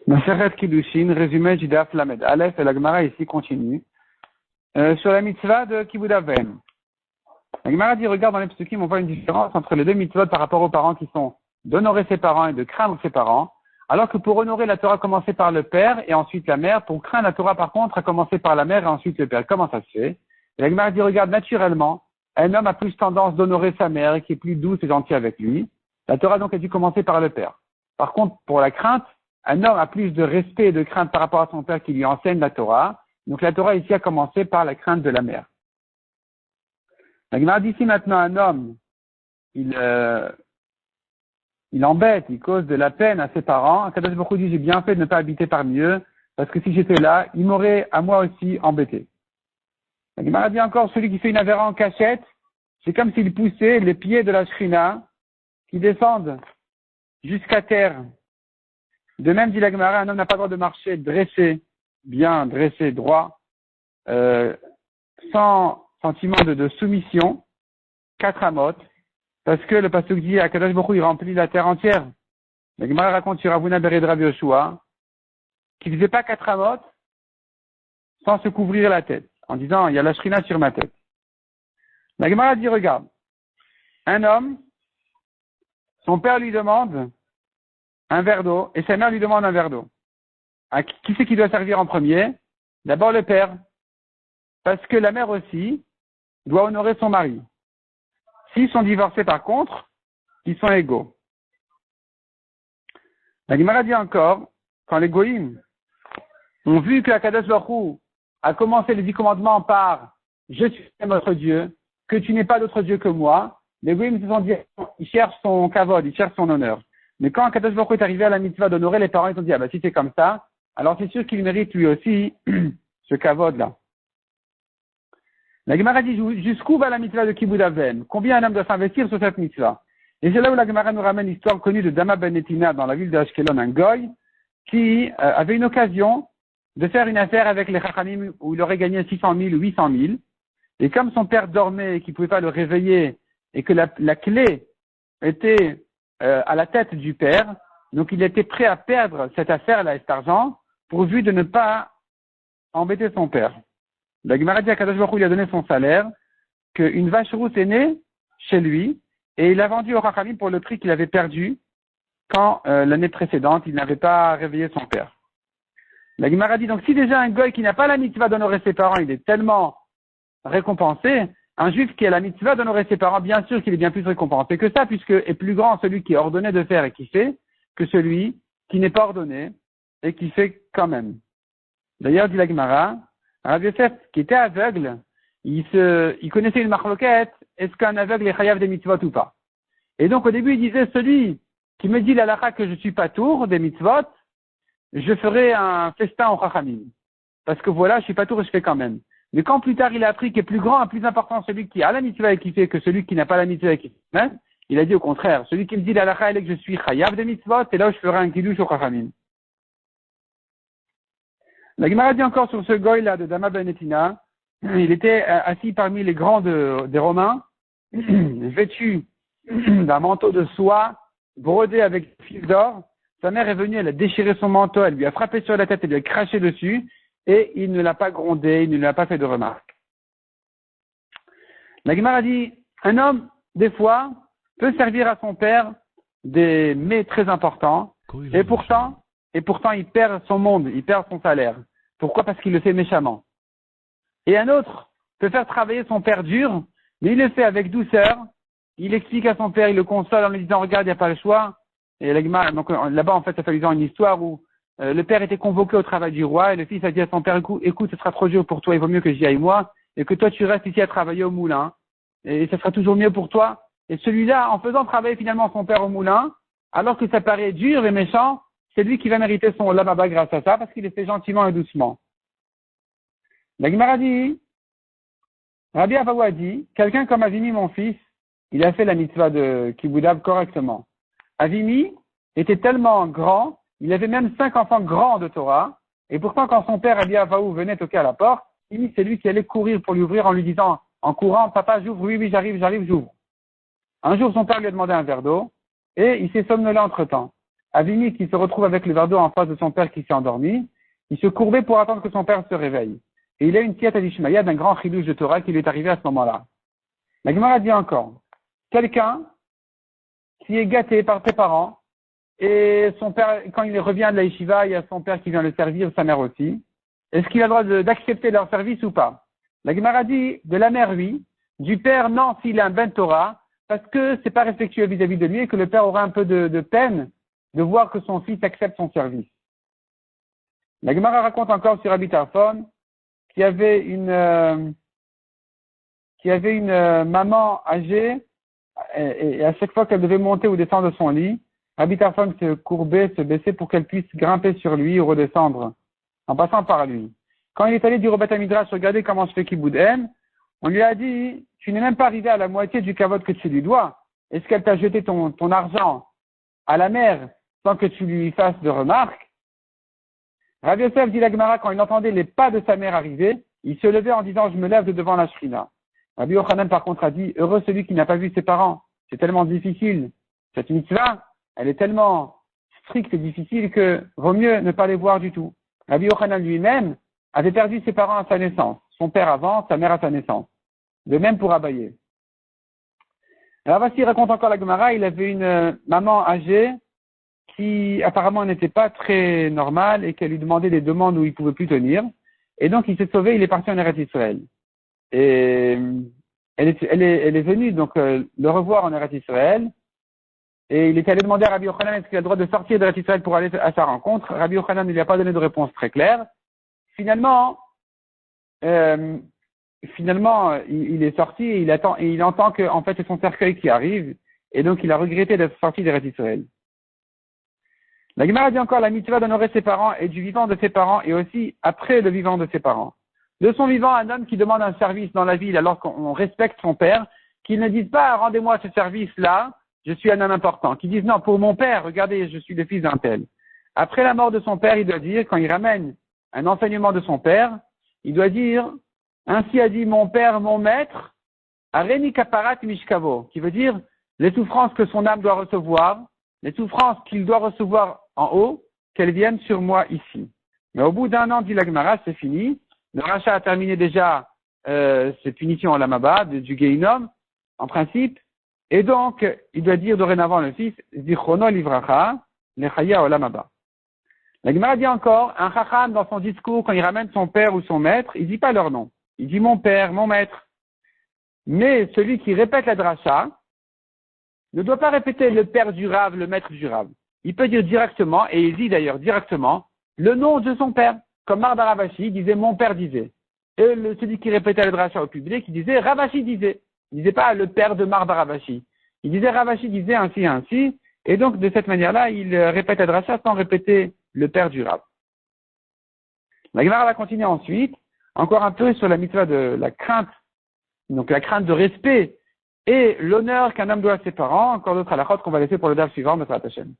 Maseret Kiddushin, résumé du Daf Lamed Aleph, et la Gemara ici continue. Sur la mitzvah de Kibud Aven. La Gemara dit, regarde dans les psukim, on voit une différence entre les deux mitzvot par rapport aux parents qui sont d'honorer ses parents et de craindre ses parents, alors que pour honorer la Torah, commencer par le père et ensuite la mère, pour craindre la Torah, par contre, a commencé par la mère et ensuite le père. Comment ça se fait? Et la Gemara dit, regarde, naturellement, un homme a plus tendance d'honorer sa mère, qui est plus douce et gentille avec lui. La Torah donc a dû commencer par le père. Par contre, pour la crainte, un homme a plus de respect et de crainte par rapport à son père qui lui enseigne la Torah. Donc la Torah ici a commencé par la crainte de la mère. La Gemara dit ici maintenant un homme, il embête, il cause de la peine à ses parents. Akadosh Baruch Hu dit, j'ai bien fait de ne pas habiter parmi eux, parce que si j'étais là, il m'aurait à moi aussi embêté. La Gemara dit encore, celui qui fait une avéra en cachette, c'est comme s'il poussait les pieds de la Shrina qui descendent jusqu'à terre. De même, dit la Gemara, un homme n'a pas le droit de marcher dressé, bien dressé, droit, sans sentiment de soumission, 4 amot, parce que le pasuk dit, Akadosh Baruch Hu, il remplit la terre entière. La Gemara raconte sur Avuna Bered Rabbi Yoshua, qu'il faisait pas 4 amot sans se couvrir la tête, en disant, il y a la shrina sur ma tête. La Gemara dit, regarde, un homme, son père lui demande un verre d'eau, et sa mère lui demande un verre d'eau. À qui c'est qui doit servir en premier? D'abord le père, parce que la mère aussi doit honorer son mari. S'ils sont divorcés par contre, ils sont égaux. La Gemara dit encore, quand les goïms ont vu que Akadosh Baruch Hu a commencé les 10 commandements par « Je suis votre Dieu, que tu n'es pas d'autre Dieu que moi », les goïms se sont dit, ils cherchent son kavod, ils cherchent son honneur. Mais quand Akadosh Baruch Hu est arrivé à la mitzvah d'honorer les parents, ils ont dit, ah bah si c'est comme ça, alors c'est sûr qu'il mérite lui aussi ce kavod-là. La Gemara dit, jusqu'où va la mitzvah de Kibud Aven? Combien un homme doit s'investir sur cette mitzvah? Et c'est là où la Gemara nous ramène l'histoire connue de Dama ben Netina dans la ville de Ashkelon, un goy, qui avait une occasion de faire une affaire avec les Chachamim où il aurait gagné 600 000 ou 800 000. Et comme son père dormait et qu'il ne pouvait pas le réveiller et que la clé était à la tête du père, donc il était prêt à perdre cette affaire-là et cet argent pourvu de ne pas embêter son père. La Gemara dit à Kadosh Baruch Hu, il a donné son salaire, qu'une vache rousse est née chez lui, et il l'a vendue au Chachamim pour le prix qu'il avait perdu quand l'année précédente, il n'avait pas réveillé son père. La Gemara dit donc si déjà un goy qui n'a pas la mitzvah d'honorer ses parents, il est tellement récompensé, un juif qui a la mitzvah d'honorer ses parents, bien sûr qu'il est bien plus récompensé que ça, puisque est plus grand celui qui est ordonné de faire et qui fait, que celui qui n'est pas ordonné et qui fait quand même. D'ailleurs, dit la Gemara, Rabbi Yosef, qui était aveugle, il connaissait une marloquette, est-ce qu'un aveugle est chayav des mitzvot ou pas? Et donc au début il disait, celui qui me dit l'halakha que je suis pas tour des mitzvot, je ferai un festin au chachamim. Parce que voilà, je suis pas tour et je fais quand même. Mais quand plus tard il a appris qu'il est plus grand et plus important celui qui a la mitzvah et qui fait que celui qui n'a pas la mitzvah et qui fait, il a dit au contraire, celui qui me dit l'halakha est que je suis chayav des mitzvot, c'est là où je ferai un kiddush au chachamim. La Gemara dit encore sur ce goy-là de Dama ben Netina, il était assis parmi les grands des Romains, vêtu d'un manteau de soie, brodé avec des fils d'or. Sa mère est venue, elle a déchiré son manteau, elle lui a frappé sur la tête, elle lui a craché dessus, et il ne l'a pas grondé, il ne lui a pas fait de remarque. La Gemara dit, un homme, des fois, peut servir à son père des mets très importants, et pourtant, il perd son monde, il perd son salaire. Pourquoi? Parce qu'il le fait méchamment. Et un autre peut faire travailler son père dur, mais il le fait avec douceur. Il explique à son père, il le console en lui disant, regarde, il n'y a pas le choix. Et donc là-bas, en fait, ça fait une histoire où le père était convoqué au travail du roi, et le fils a dit à son père, écoute, ce sera trop dur pour toi, il vaut mieux que j'y aille moi, et que toi tu restes ici à travailler au moulin. Et ça sera toujours mieux pour toi. Et celui-là, en faisant travailler finalement son père au moulin, alors que ça paraît dur et méchant, c'est lui qui va mériter son lamaba grâce à ça, parce qu'il est fait gentiment et doucement. La Gemara dit, Rabbi Avaou a dit, quelqu'un comme Avimi, mon fils, il a fait la mitzvah de Kibud Av correctement. Avimi était tellement grand, il avait même 5 enfants grands de Torah, et pourtant quand son père Rabbi Avaou venait toquer à la porte, c'est lui qui allait courir pour lui ouvrir en lui disant, en courant, papa, j'ouvre, oui, j'arrive, j'ouvre. Un jour, son père lui a demandé un verre d'eau, et il s'est somnolé entre-temps. Avimi qui se retrouve avec le verre d'eau en face de son père qui s'est endormi, il se courbait pour attendre que son père se réveille. Et il a une tiette à l'Ishmaïa d'un grand chidouche de Torah qui lui est arrivé à ce moment-là. La Gemara dit encore, quelqu'un qui est gâté par ses parents, et son père, quand il revient de la yeshiva, il y a son père qui vient le servir, sa mère aussi. Est-ce qu'il a le droit d'accepter leur service ou pas? La Gemara dit, de la mère, oui. Du père, non, s'il a un ben Torah, parce que c'est pas respectueux vis-à-vis de lui et que le père aura un peu de peine de voir que son fils accepte son service. La Gemara raconte encore sur Rabbi Tarfon qu'il y avait une maman âgée et à chaque fois qu'elle devait monter ou descendre de son lit, Rabbi Tarfon se courbait, se baissait pour qu'elle puisse grimper sur lui ou redescendre en passant par lui. Quand il est allé du Beth Midrash regarder comment se fait Kibboud M, on lui a dit, tu n'es même pas arrivé à la moitié du kavod que tu lui dois. Est-ce qu'elle t'a jeté ton argent à la mer sans que tu lui fasses de remarques? Rabbi Yosef dit la Gemara, quand il entendait les pas de sa mère arriver, il se levait en disant, je me lève de devant la Shrina. Rabbi Yochanan, par contre, a dit, heureux celui qui n'a pas vu ses parents. C'est tellement difficile. Cette mitzvah, elle est tellement stricte et difficile que vaut mieux ne pas les voir du tout. Rabbi Yochanan lui-même avait perdu ses parents à sa naissance. Son père avant, sa mère à sa naissance. De même pour Abaye. Alors voici, il raconte encore la Gemara, il avait une maman âgée qui apparemment n'était pas très normale et qu'elle lui demandait des demandes où il pouvait plus tenir. Et donc il s'est sauvé, il est parti en Eretz Israël. Et elle est venue donc le revoir en Eretz Israël. Et il est allé demander à Rabbi Yochanan est-ce qu'il a le droit de sortir d'Eretz Israël pour aller à sa rencontre. Rabbi Yochanan ne lui a pas donné de réponse très claire. Finalement, il est sorti et il entend que en fait c'est son cercueil qui arrive et donc il a regretté d'être sorti d'Eretz Israël. La Gemara dit encore la mitzvah d'honorer ses parents et du vivant de ses parents et aussi après le vivant de ses parents. De son vivant, un homme qui demande un service dans la ville alors qu'on respecte son père, qu'il ne dise pas rendez-moi ce service-là, je suis un homme important. Qu'il dise non, pour mon père, regardez, je suis le fils d'un tel. Après la mort de son père, il doit dire, quand il ramène un enseignement de son père, il doit dire ainsi a dit mon père, mon maître, Areni Kaparat Mishkavo, qui veut dire les souffrances que son âme doit recevoir, les souffrances qu'il doit recevoir en haut, qu'elles viennent sur moi ici. Mais au bout d'un an, dit la Gemara, c'est fini. Le rachat a terminé déjà ses punitions en Lamaba, du Geinom, en principe. Et donc, il doit dire dorénavant le fils, Zichrono Livracha, Lechaya Olamaba. La Gemara dit encore, un chacham dans son discours, quand il ramène son père ou son maître, il dit pas leur nom. Il dit mon père, mon maître. Mais celui qui répète la dracha ne doit pas répéter le père du Rav, le maître du Rav. Il peut dire directement, et il dit d'ailleurs directement, le nom de son père. Comme Mar bar Ravashi disait mon père disait. Et celui qui répétait la dracha au public, il disait Ravashi disait. Il disait pas le père de Mar bar Ravashi. Il disait Ravashi disait ainsi et ainsi. Et donc de cette manière-là, il répète la dracha sans répéter le père du Rav. La Gemara va continuer ensuite, encore un peu sur la mitzvah de la crainte, donc la crainte de respect et l'honneur qu'un homme doit à ses parents, encore d'autres halakhot qu'on va laisser pour le daf suivant, Mesrat Hashem.